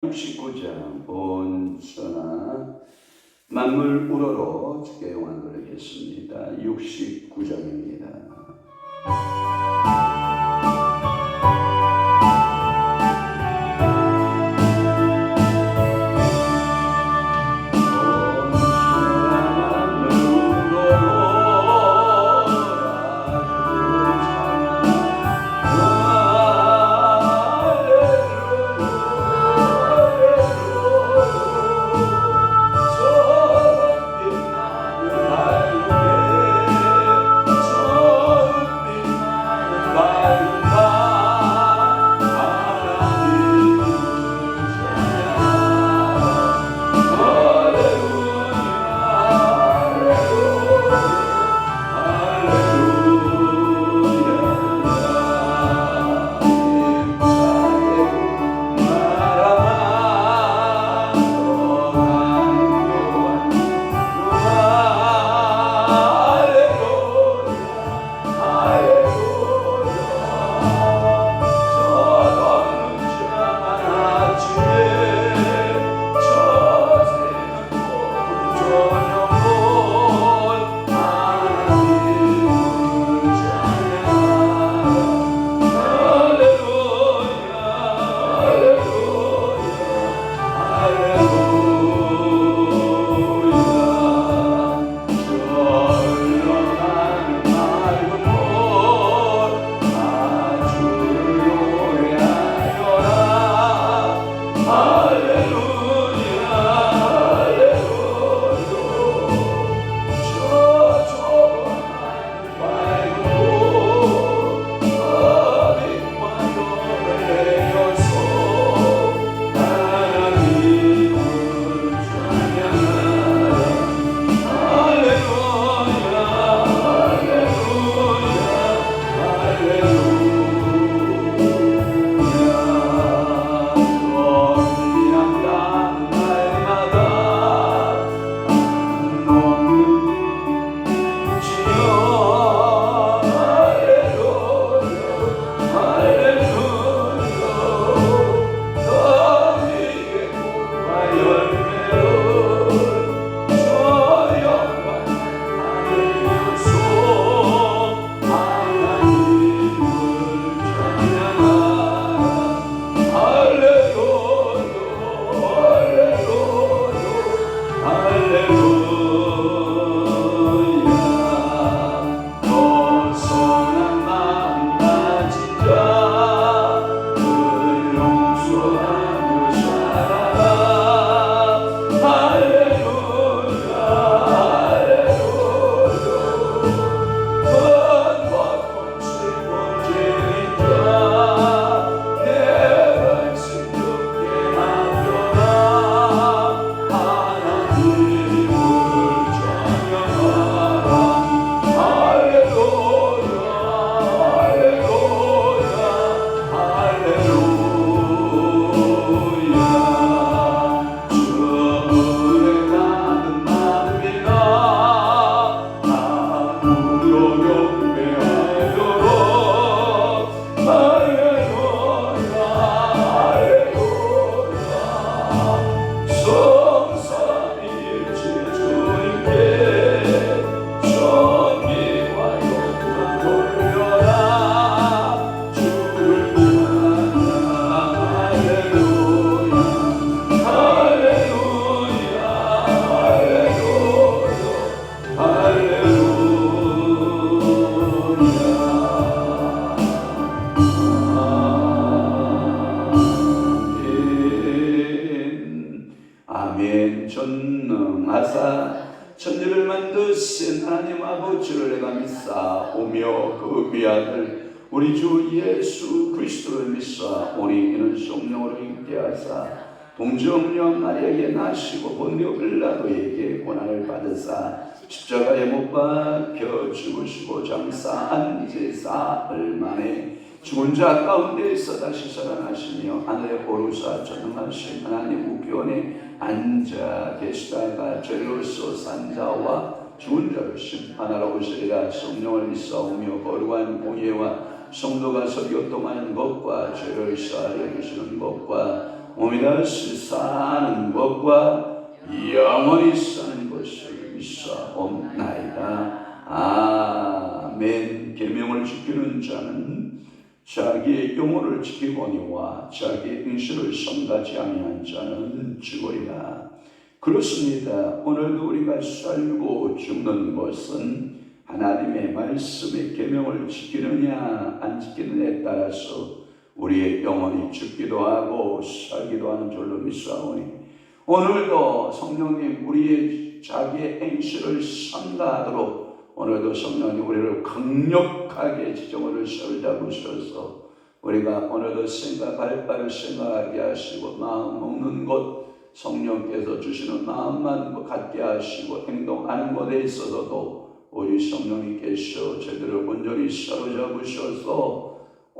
69장 본서나 만물 우러러 주께 영광 돌리겠습니다. 69장입니다. 전능하사 천지를 만드신 하나님 아버지를 내가 믿사오며 그 위아들 우리 주 예수 그리스도를 믿사오니 이는 성령으로 있게 하사 동정녀 마리아에게 나시고 본디오 빌라도에게 고난을 받으사 십자가에 못 박혀 죽으시고 장사한 지 사흘 만에 죽은 자 가운데에서 다시 살아나시며 하늘에 오르사 전능하신 하나님 우편에 앉아 계시다가 죄로서 산 자와 죽은 자를 심판하러 오시리라. 성령을 믿사오며 거룩한 공예와 성도가 설교 동하는 것과 죄를 사하여 주시는 것과 몸이 다시 사는 것과 영원히 사는 것을 믿사옵나이다. 아멘. 계명을 지키는 자는 자기의 영혼을 지키거니와 자기의 인신을 성가지 아니한 자는 죽으리라. 그렇습니다. 오늘도 우리가 살고 죽는 것은 하나님의 말씀의 계명을 지키느냐 안 지키느냐에 따라서 우리의 영혼이 죽기도 하고 살기도 하는 줄로 믿사오니 오늘도 성령님 우리의 자기의 행실을 삼가하도록 오늘도 성령님 우리를 강력하게 지정을 설잡으셔서 우리가 오늘도 생각할 바를 생각하게 하시고 마음 먹는 것 성령께서 주시는 마음만 갖게 하시고 행동하는 것에 있어서도 우리 성령님께서 제대로 온전히 사로잡으셔서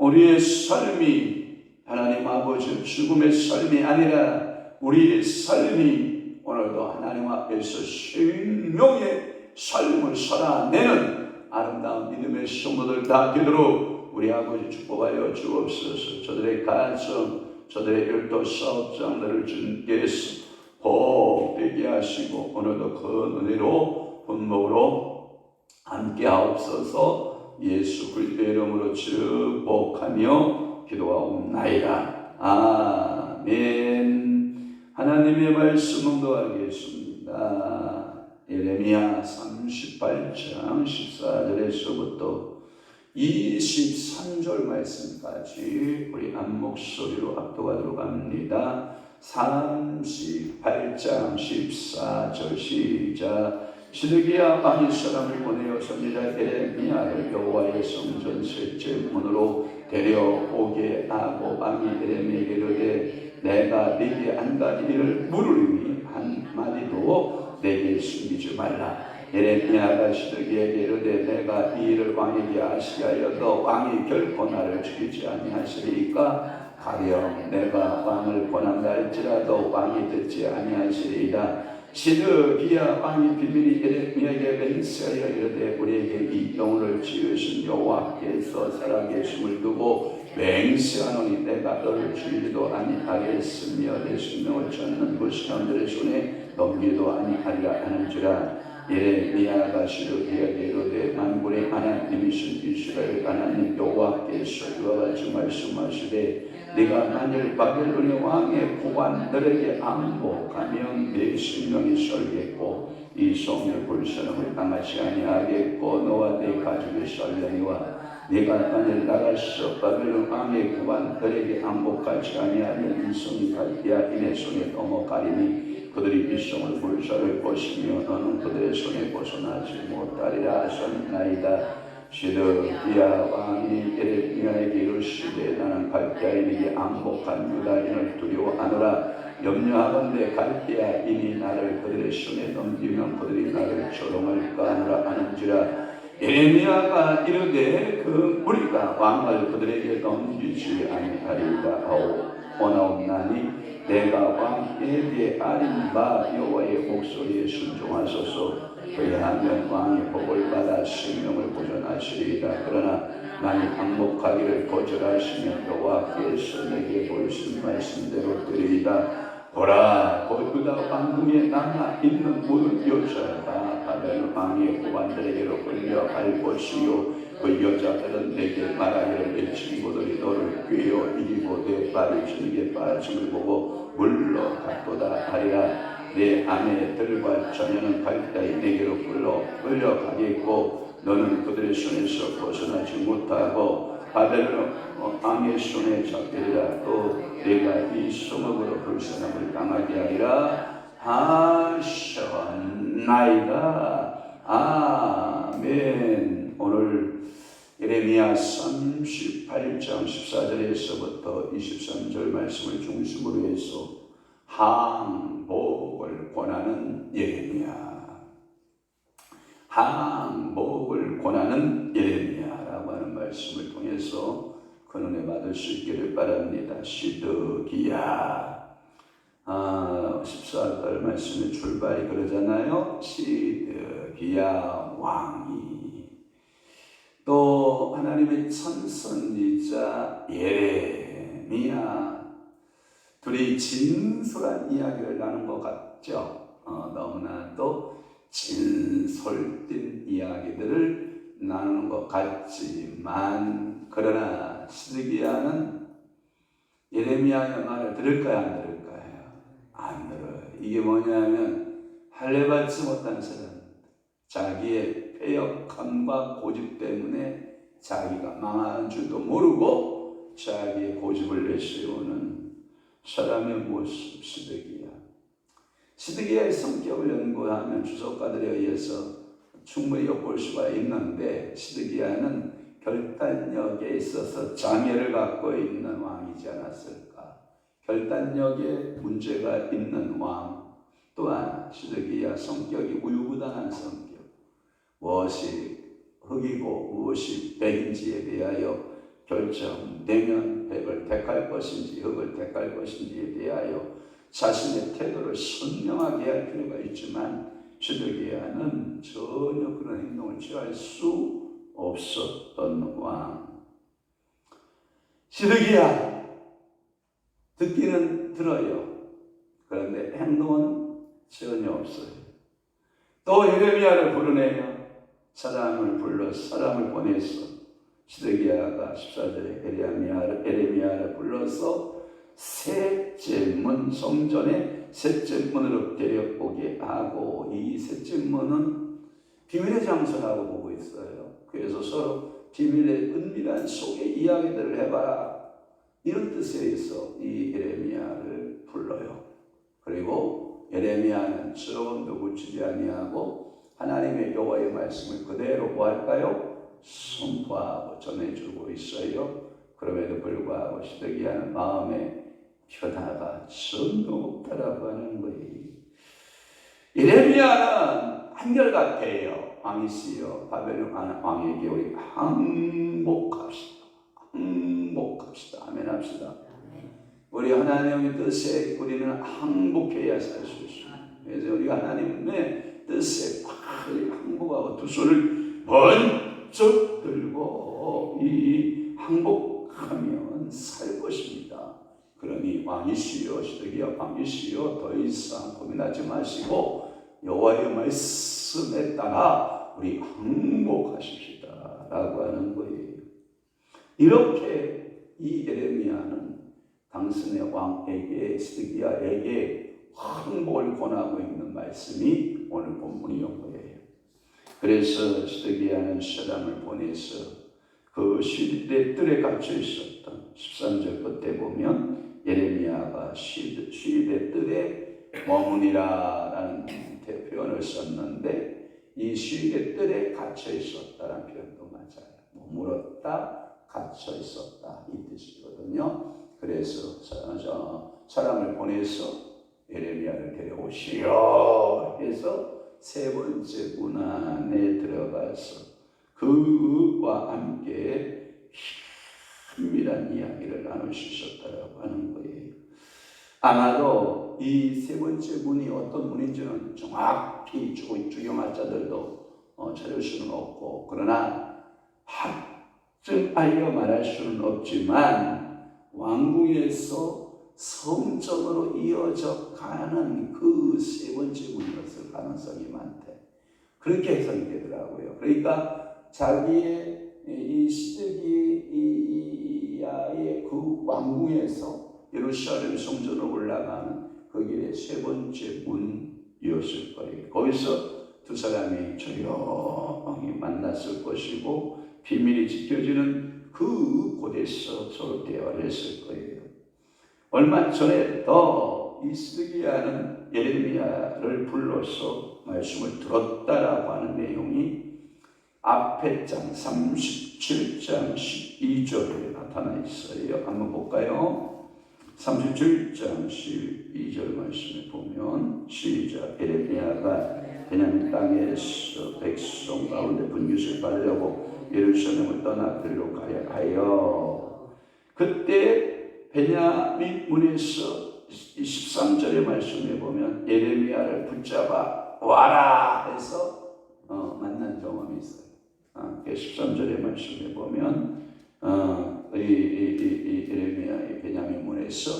우리의 삶이 하나님 아버지 죽음의 삶이 아니라 우리의 삶이 오늘도 하나님 앞에서 생명의 삶을 살아내는 아름다운 믿음의 성도들 다 되도록 우리 아버지 축복하여 주옵소서. 저들의 가정, 저들의 열도 사업장들을 주님께서 복되게 하시고 오늘도 그 은혜로 분목으로 함께 하옵소서. 예수 그리스도의 이름으로 축복하며 기도하옵나이다. 아멘. 하나님의 말씀 응도하겠습니다. 예레미야 38장 14절에서부터 23절 말씀까지 우리 한 목소리로 압도하도록 합니다. 38장 14절 시작. 시드기야 왕이 사람을 보내어 선지자 예레미야를 여호와의 성전 셋째 문으로 데려오게 하고 왕이 예레미야에게 이르되 내가 네게 한 가지 일을 물으리니 한마디도 내게 숨기지 말라. 예레미야가 시드기야에게 이르되 내가 이 일을 왕에게 아시게 하여도 왕이 결코 나를 죽이지 아니하시리이까 가령 내가 왕을 권한다 할지라도 왕이 듣지 아니하시리이다. 시드기야 왕이 비밀히 예레미야에게 맹세하여 이르되 우리에게 이 영혼을 지으신 여호와께서 살아계심을 두고 맹세하노니 내가 너를 죽이지도 아니하겠으며 내 생명을 찾는 그 사람들의 손에 넘기도 아니하리라 하는지라. 예레미야가 시드기야에게 이르되 만군의 하나님이신 이스라엘 하나님 여호와께서 이와 같이 말씀하시되 네가 만일 바벨론의 왕의 고관들에게 항복하면 네 생명이 살겠고 이 성의 불사름을 당하지 아니하겠고 너와 네 가족이 살려니와 네가 만일 나가서 바벨론 왕의 고관들에게 항복하지 아니하면 이 성이 갈대아인의 손에 넘어가리니 그들이 이 성을 불사를 것이며 너는 그들의 손에 벗어나지 못하리라 하셨나이다. 시드기야 왕이 예레미야에게 이르시되 나는 갈대아인에게 항복한 유다인을 두려워하노라. 염려하건대 갈대아인이 나를 그들의 손에 넘기면 그들이 나를 조롱할까 하노라 하는지라. 예레미야가 이르되 그 우리가 왕을 그들에게 넘기지 아니하리이다 하오 원하옵나니 내가 왕에게 아린 바 여호와의 목소리에 순종하소서. 그리하면 왕이 복을 받아 생명을 보존하시리이다. 그러나 만일 항복하기를 거절하시면 여호와께서 내게 보이신 말씀대로 드리이다. 보라 곧 유다 왕궁에 남아있는 모든 여자가 바벨론 왕의 고관들에게로 끌려갈 것이요 그 여자들은 내게 말하기를 내 친구들이 너를 꾀어 이기고 내 발이 저녁에 빠짐을 보고 물러갔도다 하리라. 내 아내들과 자녀는 갈대아인 내게로 끌려가겠고 너는 그들의 손에서 벗어나지 못하고 바벨론 왕의 손에 잡히리라. 또 내가 이 성읍으로 불쌍함을 당하게 하리라 하셨나이다. 아멘. 오늘 예레미야 38장 14절에서부터 23절 말씀을 중심으로 해서 항복을 권하는 예레미야, 항복을 권하는 예레미야라고 하는 말씀을 통해서 그 은혜 받을 수 있기를 바랍니다. 시드기야 14절 말씀의 출발이 그러잖아요. 시드기야 왕이 또 하나님의 천선지자 예레미야 둘이 진솔한 이야기를 나눈 것 같죠. 너무나도 진솔된 이야기들을 나누는 것 같지만, 그러나 시드기야는 예레미야의 말을 들을까요, 안 들을까요? 안 들어요. 이게 뭐냐면 할례받지 못한 사람, 자기의 패역함과 고집 때문에 자기가 망하는 줄도 모르고 자기의 고집을 내세우는 사람의 모습, 시드기야의 성격을 연구하면 주석가들에 의해서 충분히 엿볼 수가 있는데, 시드기야는 결단력에 있어서 장애를 갖고 있는 왕이지 않았을까. 결단력에 문제가 있는 왕. 또한 시드기야 성격이 우유부단한 성격. 무엇이 흑이고 무엇이 백인지에 대하여 결정되면 백을 택할 것인지 흑을 택할 것인지에 대하여 자신의 태도를 선명하게 할 필요가 있지만, 시드기야는 전혀 그런 행동을 취할 수 없었던 왕. 시드기야 듣기는 들어요. 그런데 행동은 전혀 없어요. 또 예레미야를 부르네요. 사람을 보내서 시드기야가 14절에 예레미야를 불러서 셋째 문, 성전의 셋째 문으로 데려오게 하고, 이 셋째 문은 비밀의 장소라고 보고 있어요. 그래서 서로 비밀의 은밀한 속의 이야기들을 해봐라, 이런 뜻에 있어 이 예레미야를 불러요. 그리고 예레미야는 조금도 묻히지 아니하고 하나님의 여호와의 말씀을 그대로 뭐할까요? 선포하고 전해주고 있어요. 그럼에도 불구하고 시드기야는 마음에 변화가 전혀 없다라고 하는 거예요. 예레미야는 한결같아요. 왕이시여 바벨론 왕에게 우리 항복합시다. 아멘 합시다. 우리 하나님의 뜻에 우리는 항복해야 살 수 있습니다. 그래서 우리가 하나님의 뜻에 빨리 항복하고 두 손을 번쩍 들고 이 항복하면 살 것입니다. 그러니 왕이시여, 시드기야 왕이시여, 더 이상 고민하지 마시고 여호와의 말씀에 따라 우리 항복하십시다 라고 하는 거예요. 이렇게 이 예레미야는 당신의 왕에게, 시드기야에게 항복을 권하고 있는 말씀이 오늘 본문이었고요. 그래서 시드기야는 사람을 보내서 그 시대 뜰에 갇혀 있었던 13절 끝에 보면 예레미야가 시대 뜰에 머무니라 라는 표현을 썼는데, 이 시대 뜰에 갇혀 있었다라는 표현도 맞아요. 머물었다, 갇혀 있었다 이 뜻이거든요. 그래서 사람을 보내서 예레미야를 데려오시오 해서 세 번째 문 안에 들어가서 그와 함께 긴밀한 이야기를 나눌 수 있었다고 하는 거예요. 아마도 이 세 번째 문이 어떤 문인지는 정확히 추정할 자들도 찾을 수는 없고, 그러나 확증하여 말할 수는 없지만 왕궁에서 성전으로 이어져 가는 그 세 번째 문이었을 가능성이 많대. 그렇게 해석이 되더라고요. 그러니까 자기의 이 시드기야의 그 왕궁에서 예루살렘 성전으로 올라가는 그 길의 세 번째 문이었을 거예요. 거기서 두 사람이 조용히 만났을 것이고, 비밀이 지켜지는 그 곳에서 서로 대화를 했을 거예요. 얼마 전에 더 이 시드기야는 예레미야를 불러서 말씀을 들었다라고 하는 내용이 앞에 장 37장 12절에 나타나 있어요. 한번 볼까요? 37장 12절 말씀에 보면 시작. 예레미야가 베냐민 땅에서 백성 가운데 분깃을 받으려고 예루살렘을 떠나 그리로 가야 하여, 그때 베냐민 문에서 13절의 말씀에 보면 예레미야를 붙잡아 와라 해서 만난 경험이 있어요. 13절의 말씀에 보면 예레미야의 베냐민 문에서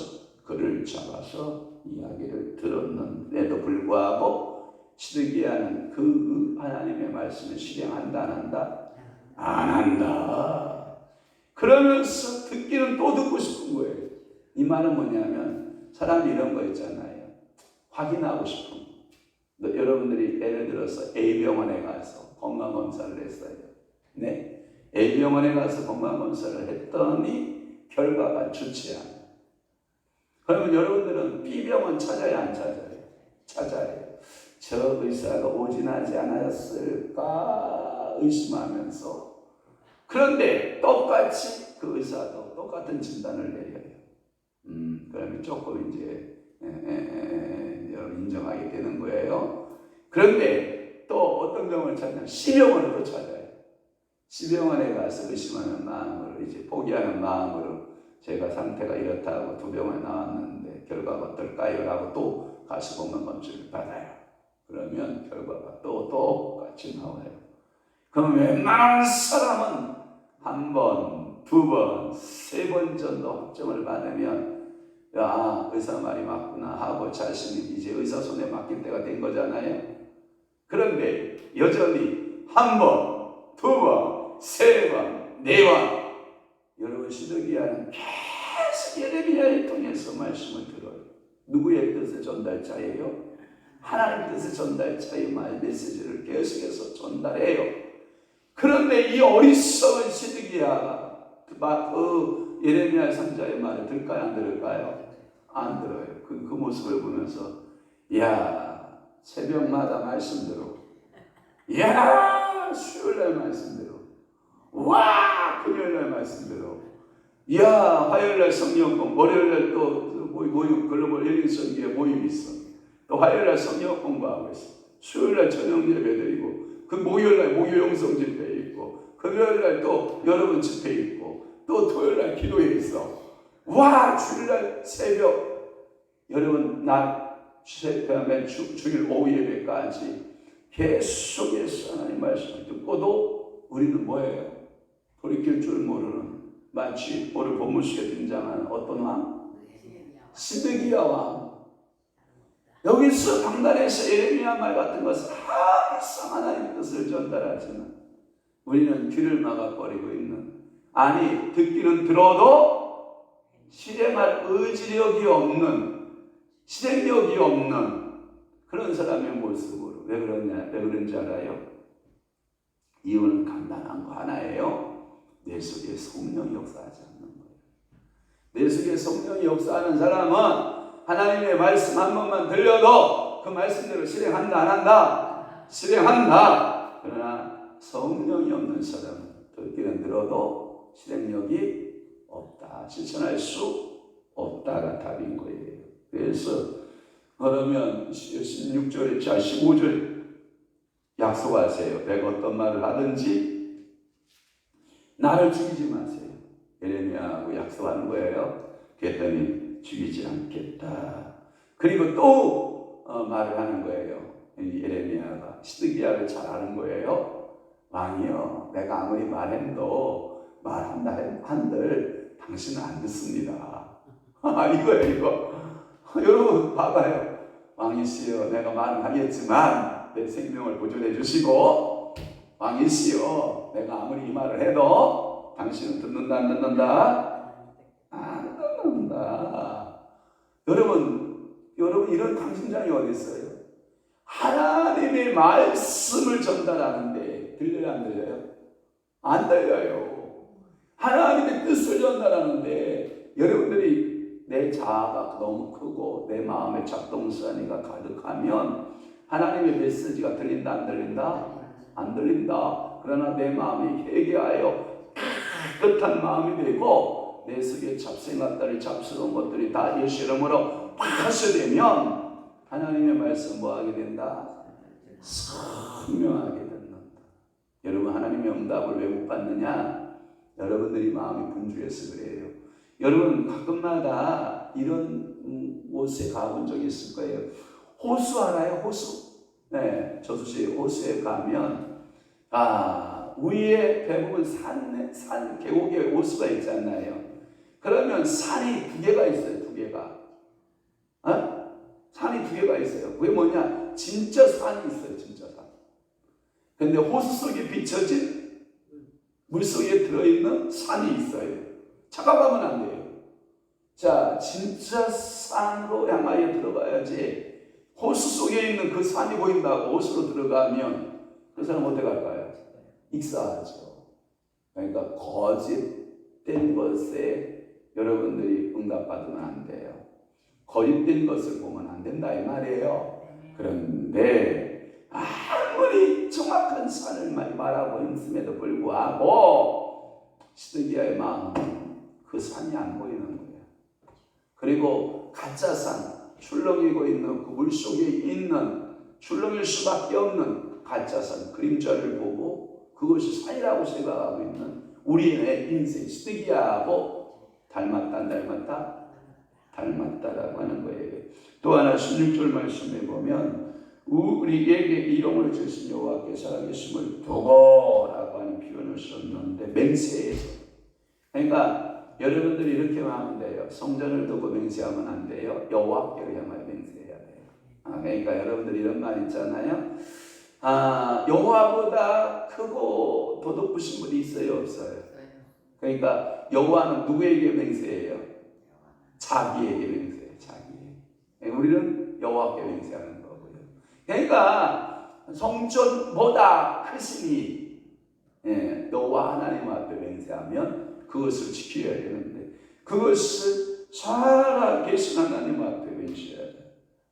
그를 잡아서 이야기를 들었는데도 불구하고 시드기야는 그 하나님의 말씀을 실행한다 안 한다? 안 한다. 그러면서 듣기는 또 듣고 싶은 거예요. 이 말은 뭐냐면 사람이 이런 거 있잖아요. 확인하고 싶은 거. 여러분들이 예를 들어서 A병원에 가서 건강검사를 했어요. 네, A병원에 가서 건강검사를 했더니 결과가 좋지 않아요. 그러면 여러분들은 B병원 찾아야 안 찾아요? 찾아요. 저 의사가 오진하지 않았을까 의심하면서. 그런데 똑같이 그 의사도 똑같은 진단을 내려요. 그러면 조금 이제 여러분 인정하게 되는 거예요. 그런데 또 어떤 병원을 찾냐면 C병원을 또 찾아요. C병원에 가서 의심하는 마음으로 이제 포기하는 마음으로 제가 상태가 이렇다고 두 병원에 나왔는데 결과가 어떨까요? 라고 또 가서 건강검진을 받아요. 그러면 결과가 또 똑같이 나와요. 그럼 웬만한 사람은 한 번, 두 번, 세 번 정도 확정을 받으면 야, 의사 말이 맞구나 하고 자신이 이제 의사 손에 맡길 때가 된 거잖아요. 그런데 여전히 한 번, 두 번, 세 번, 네 번 여러분 시드기야는 계속 예레미야를 통해서 말씀을 들어요. 누구의 뜻의 전달자예요? 하나님 뜻의 전달자의 말 메시지를 계속해서 전달해요. 그런데 이 어리석은 시드기야가 그 예레미야 선자의 말을 들을까요? 안 들을까요? 안 들어요. 그 모습을 보면서 야 새벽마다 말씀대로 야 수요일날 말씀대로 와 금요일날 말씀대로 야 화요일날 성경 공부 월요일날 또 모임 글로벌 힐링 선교회 모임이 있어. 또 화요일날 성경 공부하고 있어. 수요일날 저녁 예배 드리고 그 목요일날 목요 영성 집회 있고 금요일날 또 여러분 집회 있고 또 토요일날 기도회 있어. 와 주일날 새벽 여러분 낮 집회하면 주일 오후 예배까지 계속해서 하나님 말씀을 듣고도 우리는 뭐예요? 돌이킬 줄 모르는 마치 오늘 본문 속에 등장하는 어떤 왕? 시드기야 왕. 여기서 강단에서 예레미야 말 같은 것을 항상 하나님의 뜻을 전달하지만 우리는 귀를 막아버리고 있는, 아니 듣기는 들어도 실행할 의지력이 없는, 실행력이 없는 그런 사람의 모습으로. 왜 그런지 알아요? 이유는 간단한 거 하나예요. 내 속에 성령이 역사하지 않는 거예요. 내 속에 성령이 역사하는 사람은 하나님의 말씀 한 번만 들려도 그 말씀대로 실행한다 안 한다? 실행한다. 그러나 성령이 없는 사람은 듣기는 들어도 실행력이 없다. 실천할 수 없다가 답인 거예요. 그래서 그러면 16절에 15절 약속하세요. 내가 어떤 말을 하든지 나를 죽이지 마세요. 예레미야하고 약속하는 거예요. 그랬더니 죽이지 않겠다. 그리고 또 말을 하는 거예요. 예레미야가 시드기야를 잘 아는 거예요. 왕이요, 내가 아무리 말해도 말한다 한들 당신은 안 듣습니다. 이거예요, 이거. 여러분 봐봐요. 왕이시여, 내가 말은 하겠지만 내 생명을 보존해 주시고, 왕이시여, 내가 아무리 이 말을 해도 당신은 듣는다 안 듣는다? 안 듣는다. 여러분 이런 강심장이 어디 있어요? 하나님의 말씀을 전달하는데 들려요 안 들려요? 안 들려요. 하나님의 뜻을 전달하는데 여러분들이 내 자아가 너무 크고 내 마음의 작동선이가 가득하면 하나님의 메시지가 들린다 안 들린다? 안 들린다. 그러나 내 마음이 회개하여 깨끗한 마음이 되고 내 속에 잡생각들이 잡스러운 것들이 다 예수 이름으로 파쇄되면 하나님의 말씀 뭐하게 된다? 선명하게 된다. 여러분 하나님의 응답을 왜 못 받느냐? 여러분들이 마음이 분주해서 그래요. 여러분 가끔마다 이런 곳에 가본 적이 있을 거예요. 호수 알아요? 호수? 네, 저수지 호수에 가면 위에 대부분 산 계곡에 호수가 있잖아요. 그러면 산이 두 개가 있어요. 두 개가. 산이 두 개가 있어요. 그게 뭐냐? 진짜 산이 있어요. 진짜 산. 근데 호수 속에 비춰진 물 속에 들어있는 산이 있어요. 착각하면 안 돼요. 자, 진짜 산으로 향하여 들어가야지. 호수 속에 있는 그 산이 보인다고 호수로 들어가면 그 사람 어떻게 할까요? 익사하죠. 그러니까 거짓된 것에 여러분들이 응답받으면 안 돼요. 거짓된 것을 보면 안 된다 이 말이에요. 그런데 아무리 정확한 산을 말하고 있음에도 불구하고 시드기야의 마음은 그 산이 안 보이는 거예요. 그리고 가짜 산, 출렁이고 있는 그 물속에 있는 출렁일 수밖에 없는 가짜 산, 그림자를 보고 그것이 산이라고 생각하고 있는 우리의 인생, 시드기야하고 닮았다 안 닮았다? 닮았다라고 하는 거예요. 또 하나 16절 말씀에 보면 우리에게 이름을 주신 여호와께 살아계심을 두고라고 하는 표현을 썼는데 맹세해서, 그러니까 여러분들이 이렇게 하면 돼요. 성전을 두고 맹세하면 안 돼요. 여호와께로 향하여 맹세해야 돼요. 그러니까 여러분들 이런 말 있잖아요. 여호와보다 크고 더 높으신 분이 있어요, 없어요? 그러니까 여호와는 누구에게 맹세해요? 자기에게 맹세해요. 자기에게. 우리는 여호와께 맹세하는 거고요. 그러니까 성전보다 크시니 여호와 하나님 앞에 맹세하면 그것을 지켜야 되는데 그것을 살아계신 하나님 앞에 맹세해야 돼요.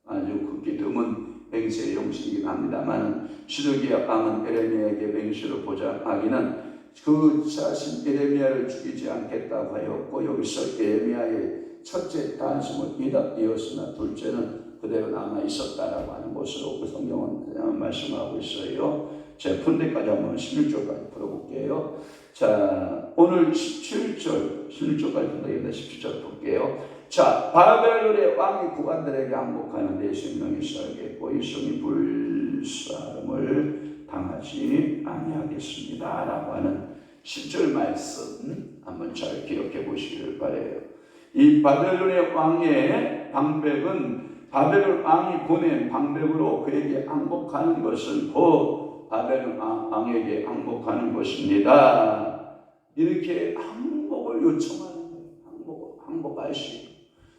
아주 극히 드문 맹세의 형식이긴 합니다만 시드기야 왕은 에레미야에게 맹세를 보자 하기는 그 자신 에레미야를 죽이지 않겠다고 하였고 여기서 에레미야의 첫째 단심은 이었으나 둘째는 그대로 남아 있었다라고 하는 것으로 그 성경은 말씀하고 있어요. 제가 푼 데까지 한번 16절까지 풀어볼게요. 자, 오늘 16절까지 푼다기보다 17절 볼게요. 자, 바벨론의 왕이 구관들에게 항복하는 데 생명이 살겠고 이 성이 불사름을 당하지 아니하겠습니다 라고 하는 10절 말씀 한번 잘 기억해 보시기를 바라요. 이 바벨론의 왕의 방백은 바벨론 왕이 보낸 방백으로 그에게 항복하는 것은 곧 바벨론 왕에게 항복하는 것입니다. 이렇게 항복을 요청하는 거예요. 항복하시오.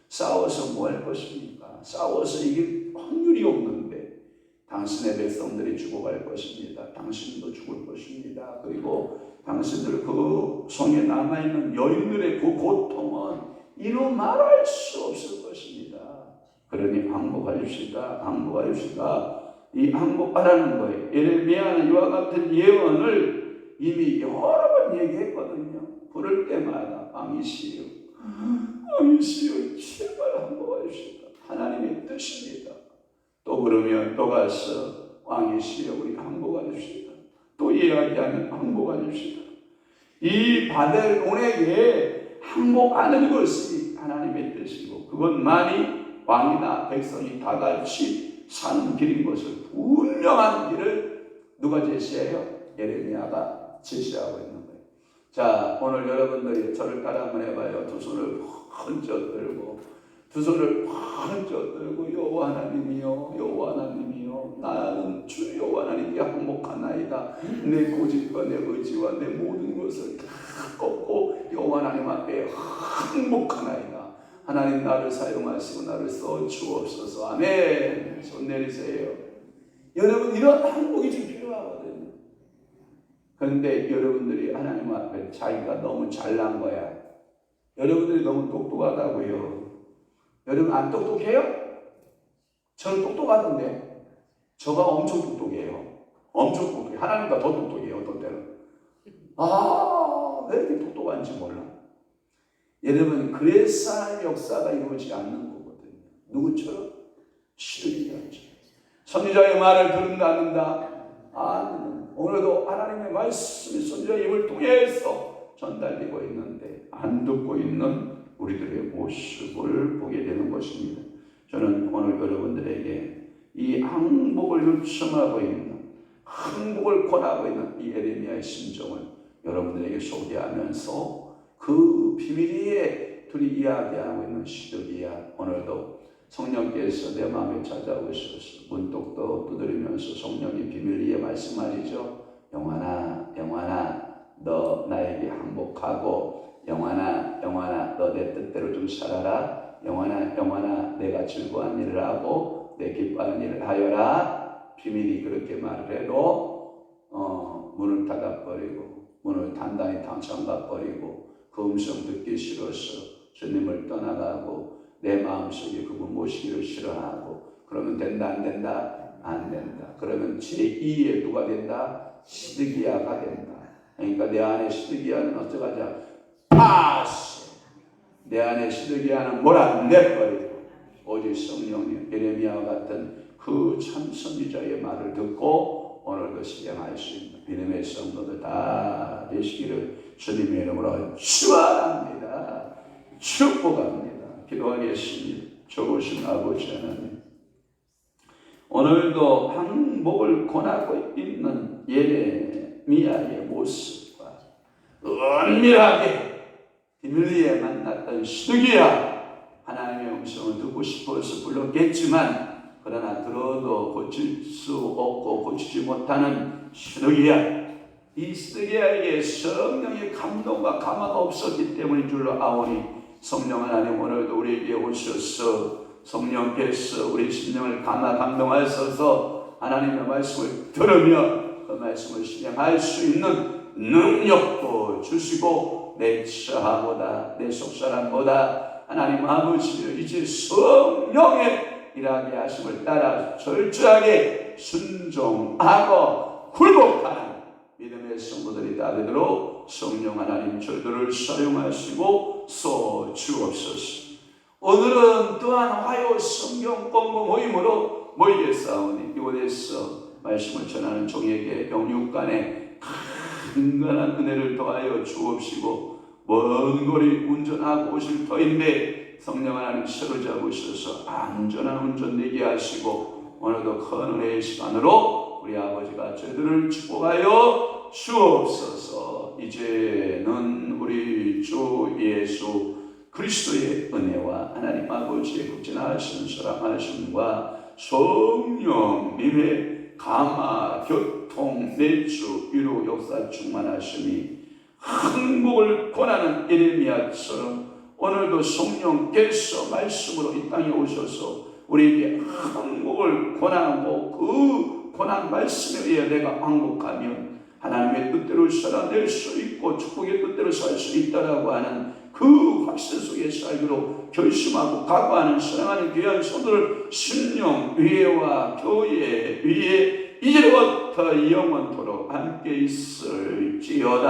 싸워서 뭐 할 것입니까? 싸워서 이길 확률이 없는데 당신의 백성들이 죽어갈 것입니다. 당신도 죽을 것입니다. 그리고 당신들 그 성에 남아있는 여인들의 그 고통은 이루 말할 수 없을 것입니다. 그러니 항복하십시다. 항복하십시다. 이 항복하라는 거예요. 에레미야는 이와 같은 예언을 이미 여러 번 얘기했거든요. 부를 때마다 왕이시여, 왕이시여, 제발 항복하십시다. 하나님의 뜻입니다. 또 그러면 또 가서 왕이시여, 우리 항복하십시다. 또 이야기하면 항복하십시다. 이 바벨론에게 항복하는 것이 하나님의 뜻이고 그것만이 왕이나 백성이 다 같이 사는 길인 것을 분명한 길을 누가 제시해요? 예레미야가 제시하고 있는 거예요. 자, 오늘 여러분들이 저를 따라 한번 해봐요. 두 손을 번쩍 들고 여호와 하나님이여, 여호와 하나님이여, 나는 주 여호와 하나님께 항복하나이다. 내 고집과 내 의지와 내 모든 것을 다 꺾고 여호와 하나님 앞에 항복하나이다. 하나님 나를 사용하시고 나를 써 주옵소서. 아멘. 손 내리세요. 여러분 이런 항복이 좀 필요하거든요. 그런데 여러분들이 하나님 앞에 자기가 너무 잘난 거야. 여러분들이 너무 똑똑하다고요. 여러분 안 똑똑해요? 저는 똑똑하던데. 저가 엄청 똑똑해요. 엄청 똑똑해. 하나님보다 더 똑똑해요. 어떤 때는. 왜 이렇게 똑똑한지 몰라. 여러분 그레사의 역사가 이루어지지 않는 거거든요. 누구처럼? 시드기야처럼. 선지자의 말을 들은다 안 듣는다? 오늘도 하나님의 말씀이 선지자의 입을 통해서 전달되고 있는데 안 듣고 있는 우리들의 모습을 보게 되는 것입니다. 저는 오늘 여러분들에게 이 항복을 요청하고 있는, 항복을 권하고 있는 이 에레미야의 심정을 여러분들에게 소개하면서 그 비밀리에 둘이 이야기하고 있는 시드기야, 오늘도 성령께서 내 마음에 찾아오셔서 문독도 두드리면서 성령의 비밀 위에 말씀하시죠. 영환아, 영환아, 너 나에게 항복하고, 영환아, 영환아, 너 내 뜻대로 좀 살아라. 영환아, 영환아, 내가 즐거운 일을 하고 내 기뻐하는 일을 하여라. 비밀이 그렇게 말을 해도 문을 닫아버리고, 문을 단단히 잠가버리고, 그 음성 듣기 싫어서 주님을 떠나가고, 내 마음속에 그분 모시기를 싫어하고, 그러면 된다 안 된다? 안 된다. 그러면 제2의 누가 된다? 시드기야가 된다. 그러니까 내 안에 시드기야는 어쩌가자? 파스! 내 안에 시드기야는 몰아내버리고, 오직 성령님 예레미야와 같은 그 참 선지자의 말을 듣고 오늘도 실행할 수 있는 믿음의 성도들 다 되시기를 주님의 이름으로 축원합니다. 축복합니다. 기도하겠습니다. 좋으신 아버지 하나님, 오늘도 항복을 권하고 있는 예레미야의 모습과 은밀하게 비밀리에 만났던 시드기야, 하나님의 음성을 듣고 싶어서 불렀겠지만 그러나 들어도 고칠 수 없고 고치지 못하는 시드기야, 이 시드기야에게 성령의 감동과 감화가 없었기 때문인 줄로 아오니, 성령 하나님 오늘도 우리에게 오셔서 성령께서 우리 심령을 감동하셔서 하나님의 말씀을 들으며 그 말씀을 실행할 수 있는 능력도 주시고, 내 처하보다 내 속사람보다 하나님 아버지 이제 성령의 일하게 하심을 따라 철저하게 순종하고 굴복하는 믿음의 성도들이 다 되도록 성령 하나님 저들을 사용하시고 써 주옵소서. 오늘은 또한 화요 성경 공부 모임으로 모이겠사오니 이곳에서 말씀을 전하는 종에게 영육간에 간간한 은혜를 더하여 주옵시고, 먼 거리 운전하고 오실 터인데 성령 하나님 사로잡으셔서 안전한 운전 되게 하시고, 오늘도 큰 은혜의 시간으로 우리 아버지가 저희들을 축복하여 주옵소서. 이제는 우리 주 예수 그리스도의 은혜와 하나님 아버지의 극진하신 사랑하심과 성령님의 감화, 교통, 내주, 위로, 역사 충만하심이 항복을 권하는 예레미야처럼 오늘도 성령께서 말씀으로 이 땅에 오셔서 우리에게 항복을 권하고, 그 권한 말씀에 의해 내가 항복하면 하나님의 뜻대로 살아낼 수 있고 축복의 뜻대로 살 수 있다라고 하는 그 확신 속에 살기로 결심하고 각오하는 사랑하는 귀한 성도들 심령 위에와 교회 위에 이제부터 영원토록 함께 있을지어다.